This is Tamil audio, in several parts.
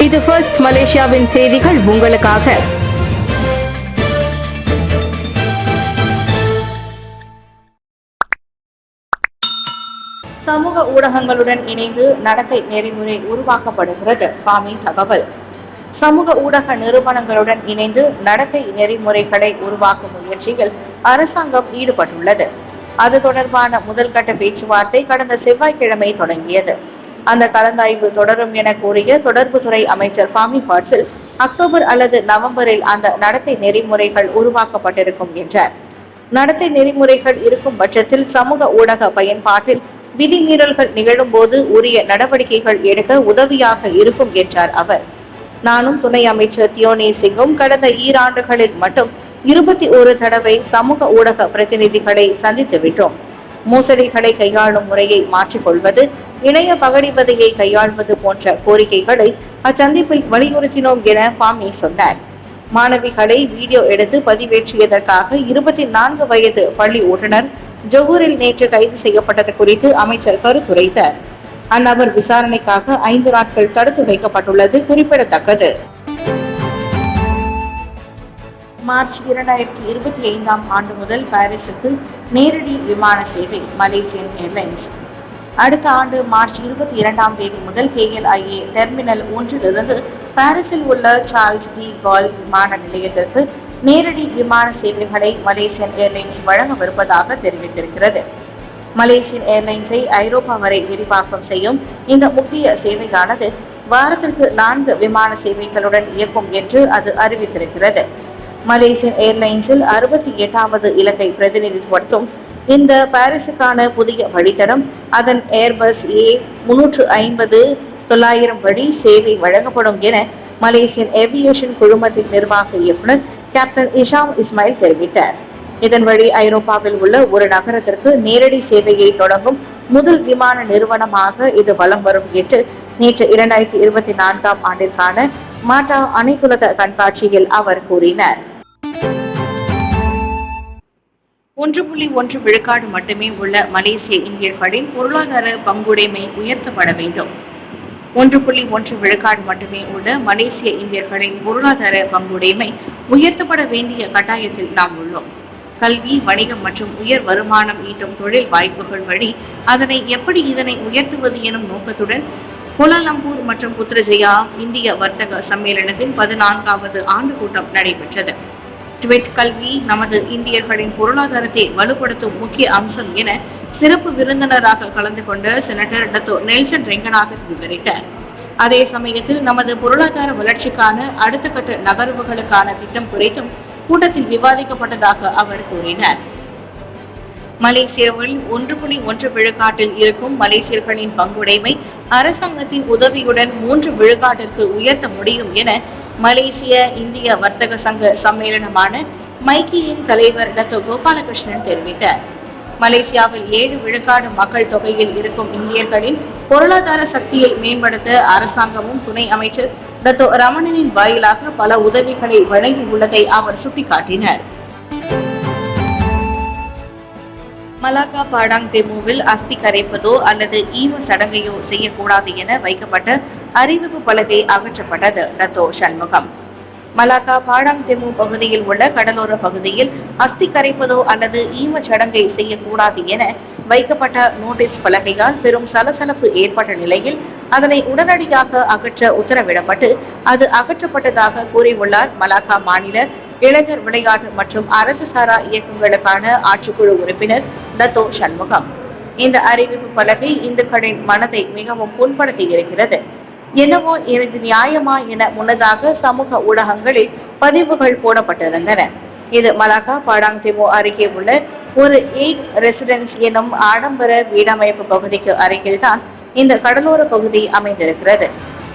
இது ஃபர்ஸ்ட் மலேசியாவின் செய்திகள் உங்களுக்காக. சமூக ஊடகங்களுடன் இணைந்து நடத்தை நெறிமுறை உருவாக்கப்படுகிறது. ஃபாமி தகவல். சமூக ஊடக நிறுவனங்களுடன் இணைந்து நடத்தை நெறிமுறைகளை உருவாக்கும் முயற்சியில் அரசாங்கம் ஈடுபட்டுள்ளது. அது தொடர்பான முதல்கட்ட பேச்சுவார்த்தை கடந்த செவ்வாய்க்கிழமை தொடங்கியது. அந்த கலந்தாய்வு தொடரும் என கூறிய தொடர்புத்துறை அமைச்சர் ஃபாமி ஃபாட்சில் அக்டோபர் அல்லது நவம்பரில் அந்த நடத்தை நெறிமுறைகள் உருவாக்கப்பட்டிருக்கும் என்றார். நடத்தை நெறிமுறைகள் இருக்கும் பட்சத்தில் சமூக ஊடக பயன்பாட்டில் விதிமீறல்கள் நிகழும் போது உரிய நடவடிக்கைகள் எடுக்க உதவியாக இருக்கும் என்றார் அவர். நானும் துணை அமைச்சர் தியோனி சிங்கும் கடந்த ஈராண்டுகளில் மட்டும் 21 தடவை சமூக ஊடக பிரதிநிதிகளை சந்தித்து விட்டோம். மோசடிகளை கையாளும் முறையை மாற்றிக்கொள்வது, இணைய பகடிவதையை கையாள்வது போன்ற கோரிக்கைகளை அச்சந்திப்பில் வலியுறுத்தினோம் என ஃபாமி சொன்னார். மாணவிகளை வீடியோ எடுத்து பதிவேற்றியதற்காக 24 வயது பள்ளி ஓட்டுநர் ஜொஹூரில் நேற்று கைது செய்யப்பட்டது குறித்து அமைச்சர் கருத்துரைத்தார். அந்நபர் விசாரணைக்காக 5 நாட்கள் தடுத்து வைக்கப்பட்டுள்ளது குறிப்பிடத்தக்கது. மார்ச் 2025ஆம் ஆண்டு முதல் பாரிஸுக்கு நேரடி விமான சேவை மலேசியன் ஏர்லைன்ஸ். அடுத்த ஆண்டு மார்ச் 22ஆம் தேதி முதல் KLIA டெர்மினல் 1 பாரிஸில் உள்ள சார்ல்ஸ் டி கால் விமான நிலையத்திற்கு நேரடி விமான சேவைகளை மலேசியன் ஏர்லைன்ஸ் வழங்கவிருப்பதாக தெரிவித்திருக்கிறது. மலேசியன் ஏர்லைன்ஸை ஐரோப்பா வரை விரிவாக்கம் செய்யும் இந்த முக்கிய சேவையானது வாரத்திற்கு 4 விமான சேவைகளுடன் இயக்கும் என்று அது அறிவித்திருக்கிறது. மலேசியன் ஏர்லைன்ஸில் 68வது இலக்கை பிரதிநிதித்துவப்படுத்தும் இந்த பாரிஸுக்கான புதிய வழித்தடம் அதன் ஏர்பஸ் A350-900 வழி சேவை வழங்கப்படும் என மலேசியன் ஏவியேஷன் குழுமத்தின் நிர்வாக இயக்குனர் கேப்டன் இஷாம் இஸ்மாயில் தெரிவித்தார். இதன் வழி ஐரோப்பாவில் உள்ள ஒரு நகரத்திற்கு நேரடி சேவையை தொடங்கும் முதல் விமான நிறுவனமாக இது வலம் வரும் என்று நேற்று 2024ஆம் ஆண்டிற்கான மாட்டா அனைத்துலக கண்காட்சியில் அவர் கூறினார். 1.1 விழுக்காடு மட்டுமே உள்ள மலேசிய இந்தியர்களின் பொருளாதார பங்குடைமை உயர்த்தப்பட வேண்டும். 1.1 விழுக்காடு மட்டுமே உள்ள மலேசிய இந்தியர்களின் பொருளாதார பங்குடைமை உயர்த்தப்பட வேண்டிய கட்டாயத்தில் நாம் உள்ளோம். கல்வி, வணிகம் மற்றும் உயர் வருமானம் ஈட்டும் தொழில் வாய்ப்புகள் வழி இதனை உயர்த்துவது எனும் நோக்கத்துடன் கோலாலம்பூர் மற்றும் புத்ரஜயா இந்திய வர்த்தக சம்மேளனத்தின் 14வது ஆண்டு கூட்டம் நடைபெற்றது. ட்வெட் கல்வி நமது இந்தியர்களின் பொருளாதாரத்தை வலுப்படுத்தும் முக்கிய அம்சம் என சிறப்பு விருந்தினராக கலந்து கொண்ட செனட்டர் டத்தோ நெல்சன் ரெங்கநாதன் விவரித்தார். அதே சமயத்தில் நமது பொருளாதார வளர்ச்சிக்கான அடுத்த கட்ட நகர்வுகளுக்கான திட்டம் குறித்தும் கூட்டத்தில் விவாதிக்கப்பட்டதாக அவர் கூறினார். மலேசியாவில் 1.1 விழுக்காட்டில் இருக்கும் மலேசியர்களின் பங்குடைமை அரசாங்கத்தின் உதவியுடன் 3 விழுக்காட்டிற்கு உயர்த்த முடியும் என மலேசிய இந்திய வர்த்தக சங்க சம்மேளனமான மைக்கியின் தலைவர் டத்தோ கோபாலகிருஷ்ணன் தெரிவித்தார். மலேசியாவில் 7 விழுக்காடு மக்கள் தொகையில் இருக்கும் இந்தியர்களின் பொருளாதார சக்தியை மேம்படுத்த அரசாங்கமும் துணை அமைச்சர் டத்தோ ரமணனின் வாயிலாக பல உதவிகளை வழங்கியுள்ளதை அவர் சுட்டிக்காட்டினார். மலாக்கா பாடாங் தெமுவில் அஸ்தி கரைப்பதோ அல்லது ஈம சடங்கையோ செய்யக்கூடாது என வைக்கப்பட்ட அறிவிப்பு பலகை அகற்றப்பட்டது. Dato Shanmugam. Malacca Padang Temu பகுதியில் உள்ள கடலோர பகுதியில் அஸ்தி கரைப்பதோ அல்லது ஈம சடங்கை செய்யக்கூடாது என வைக்கப்பட்ட நோட்டீஸ் பலகையால் பெரும் சலசலப்பு ஏற்பட்ட நிலையில் அதனை உடனடியாக அகற்ற உத்தரவிடப்பட்டு அது அகற்றப்பட்டதாக கூறியுள்ளார் மலாக்கா மாநில இளைஞர் விளையாட்டு மற்றும் அரசு சாரா இயக்கங்களுக்கான ஆட்சிக்குழு உறுப்பினர் டத்தோ சண்முகம். இந்த அறிவிப்பு பலகை இந்துக்களின் மனதை மிகவும் புண்படுத்தி இருக்கிறது. என்னவோ இது நியாயமா என முன்னதாக சமூக ஊடகங்களில் பதிவுகள் போடப்பட்டிருந்தன. இது மலாக்கா பாடாங் தெமு அருகே உள்ள ஒரு 8 ரெசிடென்ஸ் எனும் ஆடம்பர வீடமைப்பு பகுதிக்கு அருகில்தான் இந்த கடலோர பகுதி அமைந்திருக்கிறது.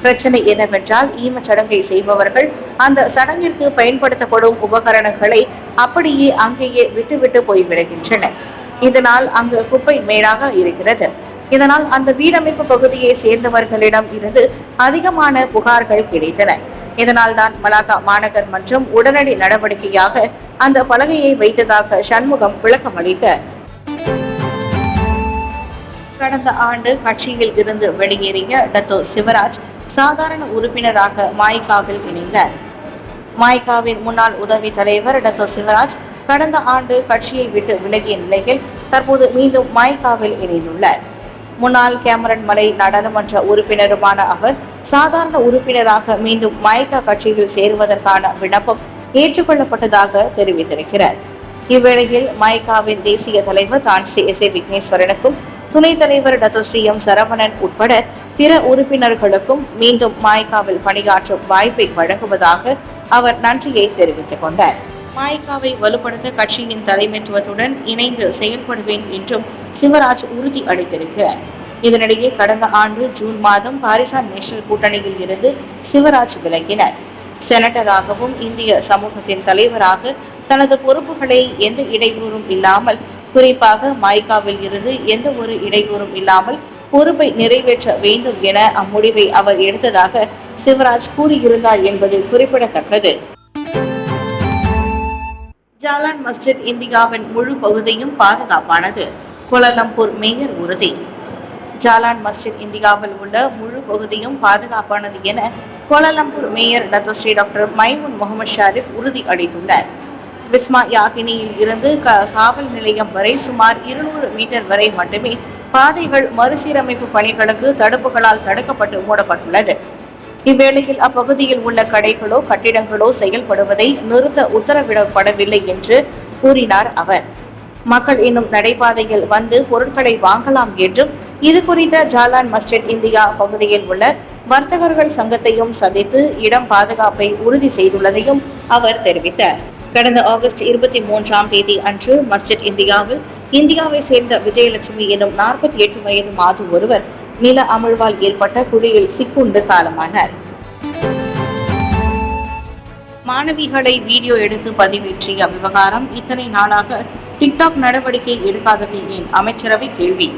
பிரச்சனை என்னவென்றால் ஈம சடங்கை செய்பவர்கள் அந்த சடங்கிற்கு பயன்படுத்தப்படும் உபகரணங்களை அப்படியே அங்கேயே விட்டுவிட்டு போய்விடுகின்றனர். இதனால் அங்கு குப்பை மேடாக இருக்கிறது. இதனால் அந்த வீடமைப்பு பகுதியை சேர்ந்தவர்களிடம் இருந்து அதிகமான புகார்கள் கிடைத்தன. இதனால் தான் மலாக்கா மாநகர் மன்றம் உடனடி நடவடிக்கையாக அந்த பலகையை வைத்ததாக சண்முகம் விளக்கம் அளித்தார். கடந்த ஆண்டு கட்சியில் இருந்து வெளியேறிய டத்தோ சிவராஜ் சாதாரண உறுப்பினராக மாய்காவில் இணைந்தார். மாய்காவின் முன்னாள் உதவி தலைவர் டத்தோ சிவராஜ் கடந்த ஆண்டு கட்சியை விட்டு விலகிய நிலையில் தற்போது மீண்டும் மாய்காவில் இணைந்துள்ளார். முன்னாள் கேமரன் மலை நாடாளுமன்ற உறுப்பினருமான அவர் சாதாரண உறுப்பினராக மீண்டும் மாய்கா கட்சியில் சேருவதற்கான விண்ணப்பம் ஏற்றுக்கொள்ளப்பட்டதாக தெரிவித்திருக்கிறார். இவ்வேளையில் மாய்காவின் தேசிய தலைவர் தான் ஸ்ரீ எஸ் ஏ விக்னேஸ்வரனுக்கும் துணைத் தலைவர் டத்தோ ஸ்ரீ எம் சரவணன் உட்பட பிற உறுப்பினர்களுக்கும் மீண்டும் மாய்காவில் பணியாற்றும் வாய்ப்பை வழங்குவதாக அவர் நன்றியை தெரிவித்துக் கொண்டார். மாய்காவை வலுப்படுத்த கட்சியின் தலைமைத்துவத்துடன் இணைந்து செயல்படுவேன் என்றும் சிவராஜ் உறுதி அளித்திருக்கிறார். இதனிடையே கடந்த ஆண்டு ஜூன் மாதம் பாரிசான் நேஷனல் கூட்டணியில் இருந்து சிவராஜ் விலகினார். செனட்டராகவும் இந்திய சமூகத்தின் தலைவராக தனது பொறுப்புகளை எந்த இடையூறும் இல்லாமல், குறிப்பாக மாய்காவில் இருந்து எந்த ஒரு இடையூறும் இல்லாமல் பொறுப்பை நிறைவேற்ற வேண்டும் என அம்முடிவை அவர் எடுத்ததாக சிவராஜ் கூறியிருந்தார் என்பது குறிப்பிடத்தக்கது. ஜாலான் மஸ்ஜித் இந்தியாவின் முழு பகுதியும் பாதுகாப்பானது, கோலாலம்பூர் மேயர் உறுதி. ஜாலான் மஸ்ஜித் இந்தியாவில் உள்ள முழு பகுதியும் பாதுகாப்பானது என Kuala Lumpur mayor Datuk Seri doctor Maimunah Mohamad Sharif உறுதி அளித்துள்ளார். விஸ்மா யாகினியில் இருந்து காவல் நிலையம் வரை சுமார் 200 மீட்டர் வரை மட்டுமே பாதைகள் மறுசீரமைப்பு பணிகளுக்கு தடுப்புகளால் தடுக்கப்பட்டு மூடப்பட்டுள்ளது. இவ்வேளையில் அப்பகுதியில் உள்ள கடைகளோ கட்டிடங்களோ செயல்படுவதை நிறுத்த உத்தரவிடப்படவில்லை என்று கூறினார் அவர். மக்கள் இன்னும் நடைபாதையில் வந்து பொருட்களை வாங்கலாம் என்றும், இது குறித்த ஜாலான் மஸ்ஜித் இந்தியா பகுதியில் உள்ள வர்த்தகர்கள் சங்கத்தையும் சந்தித்து இடம் பாதுகாப்பை உறுதி செய்துள்ளதையும் அவர் தெரிவித்தார். கடந்த ஆகஸ்ட் 23ஆம் தேதி அன்று மஸ்ஜித் இந்தியாவில் இந்தியாவை சேர்ந்த விஜயலட்சுமி எனும் 48 வயது மாது ஒருவர் நில அமிழ்வால் ஏற்பட்ட குழியில் சிக்குண்டு காலமானார். மாணவிகளை வீடியோ எடுத்து பதிவேற்றிய விவகாரம் இத்தனை நாளாக டிக்டாக் நடவடிக்கை எடுக்காதது ஏன்? அமைச்சரவை கேள்வி.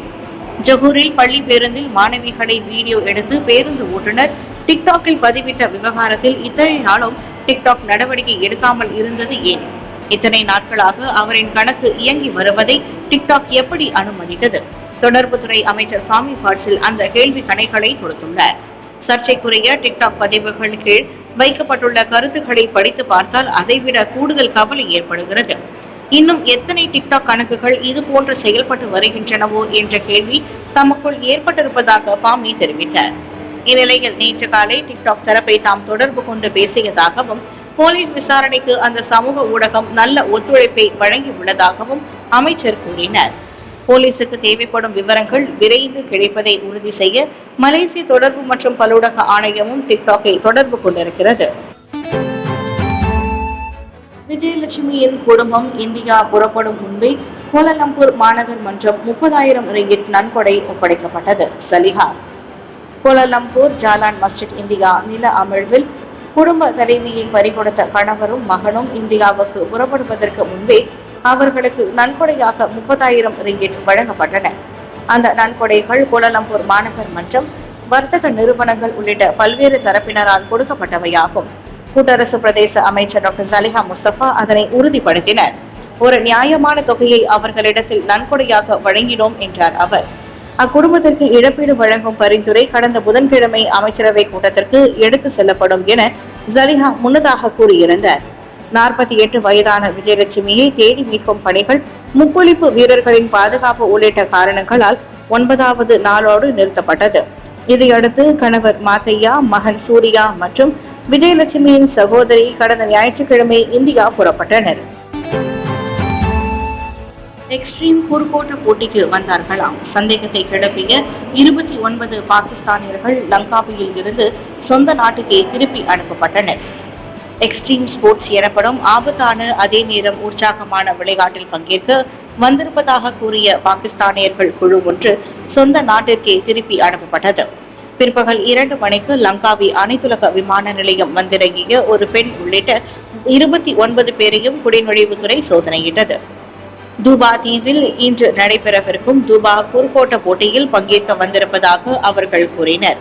ஜொகூரில் பள்ளி பேருந்தில் மாணவிகளை வீடியோ எடுத்து பேருந்து ஓட்டுநர் டிக்டாக்கில் பதிவிட்ட விவகாரத்தில் இத்தனை நாளும் டிக்டாக் நடவடிக்கை எடுக்காமல் இருந்தது ஏன்? இத்தனை நாட்களாக அவரின் கணக்கு இயங்கி வருவதை டிக்டாக் எப்படி அனுமதித்தது? தொடர்புத்துறை அமைச்சர் ஃபாமி ஃபாட்ஸில் அந்த கேள்வி கணைகளை தொடுத்துள்ளார். சர்ச்சைக்குரிய டிக்டாக் பதிவுகள் கீழ் வைக்கப்பட்டுள்ள கருத்துக்களை படித்து பார்த்தால் அதைவிட கூடுதல் கவலை ஏற்படுகிறது. இன்னும் எத்தனை டிக்டாக் கணக்குகள் இது போன்று செயல்பட்டு வருகின்றனவோ என்ற கேள்வி தமக்குள் ஏற்பட்டிருப்பதாக ஃபாமி தெரிவித்தார். இந்நிலையில் நேற்று காலை டிக்டாக் தரப்பை தாம் தொடர்பு கொண்டு பேசியதாகவும், போலீஸ் விசாரணைக்கு அந்த சமூக ஊடகம் நல்ல ஒத்துழைப்பை வழங்கியுள்ளதாகவும் அமைச்சர் கூறினார். போலீசுக்கு தேவைப்படும் விவரங்கள் விரைந்து கிடைப்பதை உறுதி செய்ய மலேசிய தொடர்பு மற்றும் பலூடக ஆணையமும் டிக்டாக்கை தொடர்பு கொண்டிருக்கிறது. விஜயலட்சுமியின் குடும்பம் இந்தியா புறப்படும் முன்பே கோலாலம்பூர் மாநகர் மன்றம் 30,000 ரிங்கிட் நன்கொடை ஒப்படைக்கப்பட்டது. சலிஹா. கோலாலம்பூர் ஜாலான் மஸ்ஜித் இந்தியா நில அமிழ்வில் குடும்ப தலைவியை பறிகொடுத்த கணவரும் மகனும் இந்தியாவுக்கு புறப்படுவதற்கு முன்பே அவர்களுக்கு நன்கொடையாக 30,000 ரிங்கிட் வழங்கப்பட்டன. அந்த நன்கொடைகள் கோலாலம்பூர் மாநகர் மன்றம், வர்த்தக நிறுவனங்கள் உள்ளிட்ட பல்வேறு தரப்பினரால் கொடுக்கப்பட்டவையாகும். கூட்டரசு பிரதேச அமைச்சர் டாக்டர் சலிஹா முஸ்தபா அதனை உறுதிப்படுத்தினர். ஒரு நியாயமான தொகையை அவர்களிடத்தில் நன்கொடையாக வழங்கினோம் என்றார் அவர். அக்குடும்பத்திற்கு இழப்பீடு வழங்கும் பரிந்துரை கடந்த புதன்கிழமை அமைச்சரவை கூட்டத்திற்கு எடுத்து செல்லப்படும் என சலிஹா முன்னதாக கூறியிருந்தார். 48 வயதான விஜயலட்சுமியை தேடி மீட்கும் பணிகள் முப்பொழிப்பு வீரர்களின் பாதுகாப்பு உள்ளிட்ட காரணங்களால் 9வது நாளோடு நிறுத்தப்பட்டது. இதையடுத்து கணவர் மாத்தையா, மகன் சூர்யா மற்றும் விஜயலட்சுமியின் சகோதரி கடந்த ஞாயிற்றுக்கிழமை இந்தியா புறப்பட்டனர். எக்ஸ்ட்ரீம் குறுக்கோட்ட போட்டிக்கு வந்தார்களாம். சந்தேகத்தை கிளப்பிய 29 பாகிஸ்தானியர்கள் லங்காவியில் இருந்து சொந்த நாட்டுக்கே திருப்பி அனுப்பப்பட்டனர். எக்ஸ்ட்ரீம் ஸ்போர்ட்ஸ் எனப்படும் ஆபத்தான அதே நேரம் உற்சாகமான விளையாட்டில் பங்கேற்க வந்திருப்பதாக கூறிய பாகிஸ்தானியர்கள் குழு ஒன்று சொந்த நாட்டிற்கே திருப்பி அனுப்பப்பட்டது. பிற்பகல் 2 மணிக்கு லங்காவி அனைத்துலக விமான நிலையம் வந்திறங்கிய ஒரு பெண் உள்ளிட்ட 29 பேரையும் குடிநுழைவுத்துறை சோதனையிட்டது. தூபா தீவில் இன்று நடைபெறவிருக்கும் தூபா குறுக்கோட்ட போட்டியில் பங்கேற்க வந்திருப்பதாக அவர்கள் கூறினர்.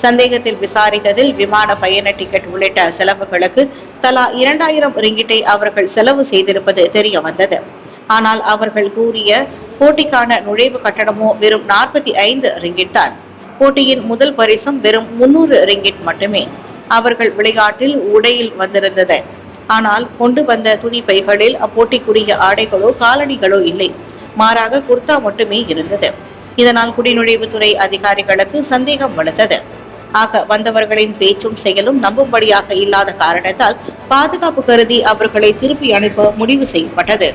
சந்தேகத்தில் விசாரித்ததில் விமான பயண டிக்கெட் உள்ளிட்ட செலவுகளுக்கு தலா 2000 ரிங்கிட்டை அவர்கள் செலவு செய்திருப்பது தெரிய வந்தது. ஆனால் அவர்கள் கூறிய போட்டிக்கான நுழைவு கட்டணமோ வெறும் 45 ரிங்கிட் தான். போட்டியின் முதல் பரிசும் வெறும் 300 ரிங்கிட் மட்டுமே. அவர்கள் விளையாட்டில் உடையில் வந்திருந்தது. ஆனால் கொண்டு வந்த துணி பைகளில் அப்போட்டிக்குரிய ஆடைகளோ காலணிகளோ இல்லை. மாறாக குர்தா மட்டுமே இருந்தது. இதனால் குடிநுழைவுத்துறை அதிகாரிகளுக்கு சந்தேகம் வலுத்தது. ஆக வந்தவர்களின் பேச்சும் செயலும் நம்பும்படியாக இல்லாத காரணத்தால் பாதுகாப்பு கருதி அவர்களை திருப்பி அனுப்ப முடிவு செய்யப்பட்டது.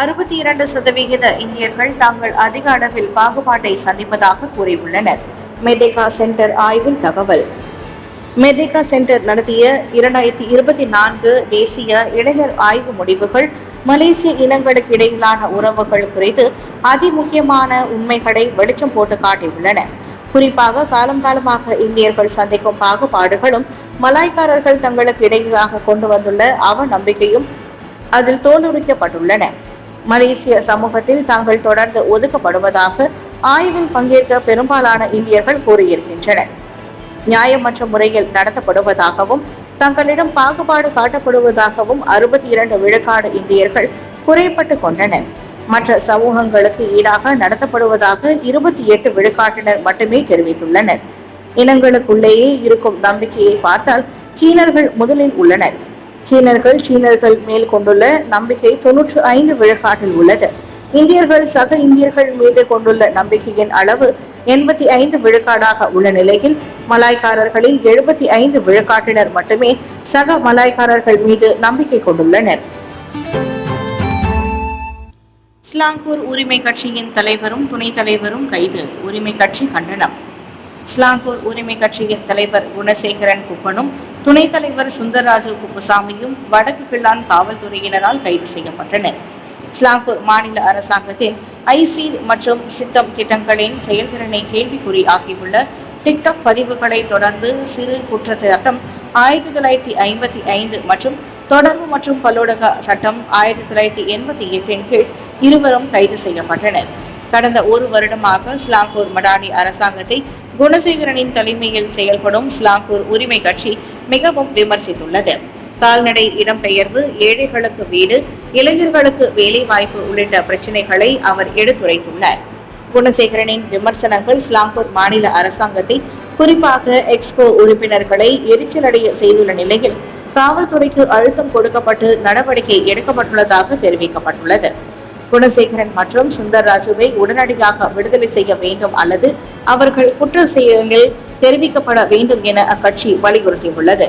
62% இந்தியர்கள் தாங்கள் அதிக அளவில் பாகுபாட்டை சந்திப்பதாக கூறியுள்ளனர். மெடேகா சென்டர் ஆய்வில் தகவல். மெடேகா சென்டர் நடத்திய 2024 தேசிய இளைஞர் ஆய்வு முடிவுகள் மலேசிய இனங்களுக்கு இடையிலான உறவுகள் குறித்து அதிமுக்கியமான உண்மைகளை வெளிச்சம் போட்டு காட்டியுள்ளன. குறிப்பாக காலமாக இந்தியர்கள் சந்திக்கும் பாகுபாடுகளும் மலாய்க்காரர்கள் தங்களுக்கு இடையிலாக கொண்டு வந்துள்ள அவநம்பிக்கையும் அதில் தோலுரிக்கப்பட்டுள்ளன. மலேசிய சமூகத்தில் தாங்கள் தொடர்ந்து ஒதுக்கப்படுவதாக ஆய்வில் பங்கேற்க பெரும்பாலான இந்தியர்கள் கூறியிருக்கின்றனர். நியாயமற்ற முறையில் நடத்தப்படுவதாகவும் தங்களிடம் பாகுபாடு காட்டப்படுவதாகவும் 62 விழுக்காடு இந்தியர்கள் குறைப்பட்டு கொண்டனர். மற்ற சமூகங்களுக்கு ஈடாக நடத்தப்படுவதாக 28 விழுக்காட்டினர் மட்டுமே தெரிவித்துள்ளனர். இனங்களுக்குள்ளேயே இருக்கும் நம்பிக்கையை பார்த்தால் சீனர்கள் முதலில் உள்ளனர். சீனர்கள் மேல் கொண்டுள்ள நம்பிக்கை 95 விழுக்காட்டில் உள்ளது. இந்தியர்கள் சக இந்தியர்கள் மீது கொண்டுள்ள நம்பிக்கையின் அளவு 85 விழுக்காடாக உள்ள நிலையில் மலாய்க்காரர்களில் 75 விழுக்காட்டினர் மட்டுமே சக மலாய்க்காரர்கள் மீது நம்பிக்கை கொண்டுள்ளனர். ஸ்லாங்கூர் உரிமை கட்சியின் தலைவரும் துணைத் தலைவரும் கைது. உரிமை கட்சி கண்டனம். ஸ்லாங்கூர் உரிமை கட்சியின் தலைவர் குணசேகரன் குப்பனும் துணைத் தலைவர் சுந்தர்ராஜு குப்புசாமியும் வடக்கு கிள்ளான் காவல்துறையினரால் கைது செய்யப்பட்டனர். ஸ்லாங்கூர் மாநில அரசாங்கத்தின் ஐசீட் மற்றும் சித்தம் திட்டங்களின் செயல்திறனை கேள்விக்குறி ஆகியுள்ள டிக்டாக் பதிவுகளை தொடர்ந்து சிறு குற்ற சட்டம் 1955 மற்றும் தொடர்பு மற்றும் பல்லூடக சட்டம் 1988 கீழ் இருவரும் கைது செய்யப்பட்டனர். கடந்த ஒரு வருடமாக ஸ்லாங்கூர் மடானி அரசாங்கத்தை குணசேகரனின் தலைமையில் செயல்படும் ஸ்லாங்கூர் உரிமை கட்சி மிகவும் விமர்சித்துள்ளது. கால்நடை இடம்பெயர்வு, ஏழைகளுக்கு வீடு, இளைஞர்களுக்கு வேலை வாய்ப்பு உள்ளிட்ட பிரச்சினைகளை அவர் எடுத்துரைத்துள்ளார். குணசேகரனின் விமர்சனங்கள் ஸ்லாங்கூர் மாநில அரசாங்கத்தை, குறிப்பாக எக்ஸ்போ உறுப்பினர்களை எரிச்சலடைய செய்துள்ள நிலையில் காவல்துறைக்கு அழுத்தம் கொடுக்கப்பட்டு நடவடிக்கை எடுக்கப்பட்டுள்ளதாக தெரிவிக்கப்பட்டுள்ளது. குணசேகரன் மற்றும் சுந்தர்ராஜுவை உடனடியாக விடுதலை செய்ய வேண்டும் அல்லது அவர்கள் குற்ற செயலில் தெரிவிக்கப்பட வேண்டும் என அக்கட்சி வலியுறுத்தியுள்ளது.